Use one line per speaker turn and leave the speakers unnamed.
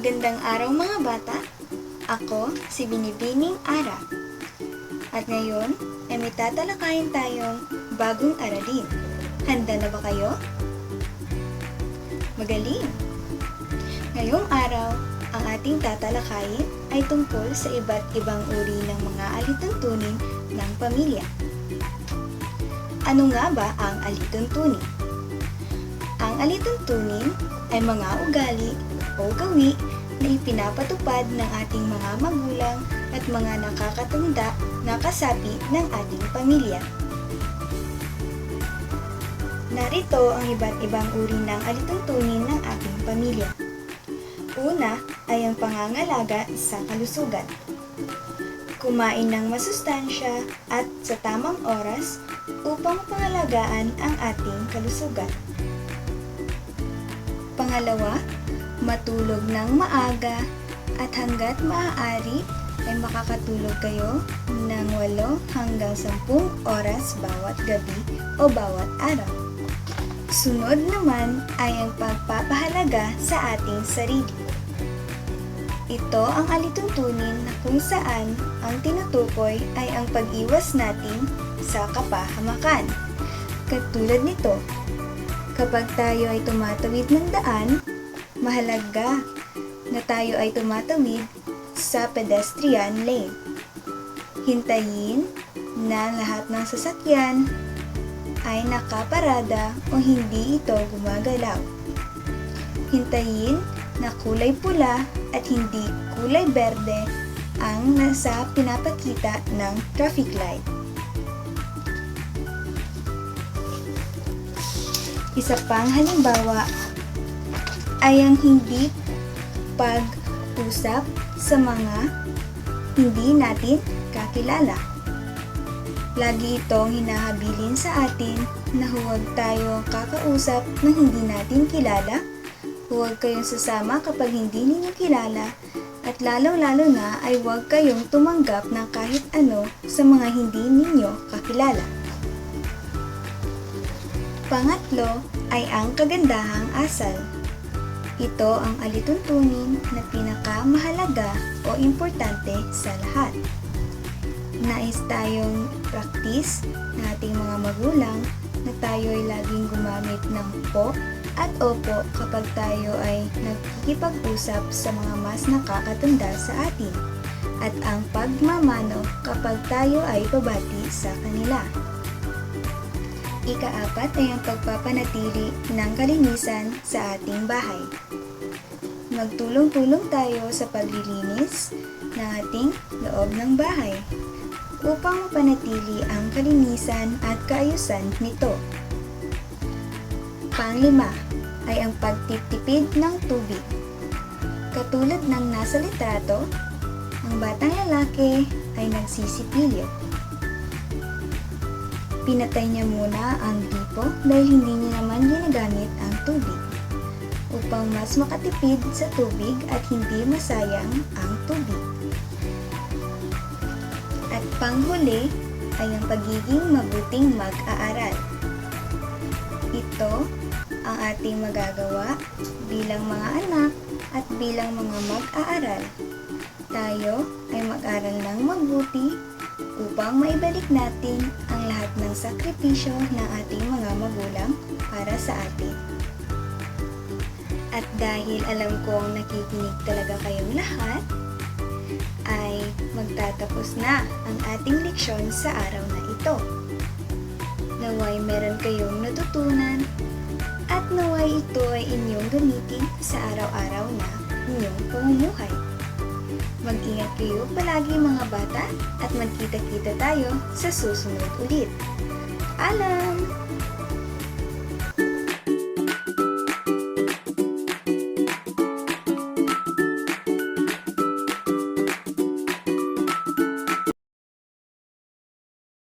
Magandang araw mga bata! Ako si Binibining Ara. At ngayon ay may tatalakayin tayong bagong aralin. Handa na ba kayo? Magaling! Ngayong araw, ang ating tatalakayin ay tungkol sa iba't ibang uri ng mga alituntunin ng pamilya. Ano nga ba ang alituntunin? Ang alituntunin ay mga ugali o gawi na ipinapatupad ng ating mga magulang at mga nakakatanda na kasapi ng ating pamilya. Narito ang iba't ibang uri ng alituntunin ng ating pamilya. Una ay ang pangangalaga sa kalusugan. Kumain ng masustansya at sa tamang oras upang pangalagaan ang ating kalusugan. Pangalawa, matulog ng maaga at hanggat maaari ay makakatulog kayo ng 8 hanggang 10 oras bawat gabi o bawat araw. Sunod naman ay ang pagpapahalaga sa ating sarili. Ito ang alituntunin na kung saan ang tinutukoy ay ang pag-iwas natin sa kapahamakan. Katulad nito, kapag tayo ay tumatawid ng daan, mahalaga na tayo ay tumatawid sa pedestrian lane. Hintayin na lahat ng sasakyan ay nakaparada o hindi ito gumagalaw. Hintayin na kulay pula at hindi kulay berde ang nasa pinapakita ng traffic light. Isa pang halimbawa ay ang hindi pag-usap sa mga hindi natin kakilala. Lagi itong hinahabilin sa atin na huwag tayo kakausap ng hindi natin kilala, huwag kayong sasama kapag hindi ninyo kilala, at lalo-lalo na ay huwag kayong tumanggap ng kahit ano sa mga hindi ninyo kakilala. Pangatlo ay ang kagandahang asal. Ito ang alituntunin na pinakamahalaga o importante sa lahat. Nais tayong practice ng ating mga magulang na tayo ay laging gumamit ng po at opo kapag tayo ay nagkikipag-usap sa mga mas nakakatanda sa atin, at ang pagmamano kapag tayo ay pabati sa kanila. Ika-4 ay ang pagpapanatili ng kalinisan sa ating bahay. Magtulong-tulong tayo sa paglilinis ng ating loob ng bahay upang mapanatili ang kalinisan at kaayusan nito. Pang-5 ay ang pagtitipid ng tubig. Katulad ng nasa litrato, ang batang lalaki ay nagsisipilyo. Pinatay niya muna ang dipo dahil hindi niya naman ginagamit ang tubig, upang mas makatipid sa tubig at hindi masayang ang tubig. At panghuli ay ang pagiging mabuting mag-aaral. Ito ang ating magagawa bilang mga anak at bilang mga mag-aaral. Tayo ay mag-aral ng mabuti upang maibalik natin ang lahat ng sakripisyo ng ating mga magulang para sa atin. At dahil alam kong nakikinig talaga kayong lahat, ay magtatapos na ang ating leksyon sa araw na ito. Naway meron kayong natutunan at naway ito ay inyong gamitin sa araw-araw na inyong pamumuhay. Mag-ingat kayo palagi mga bata at magkita-kita tayo sa susunod ulit. Paalam!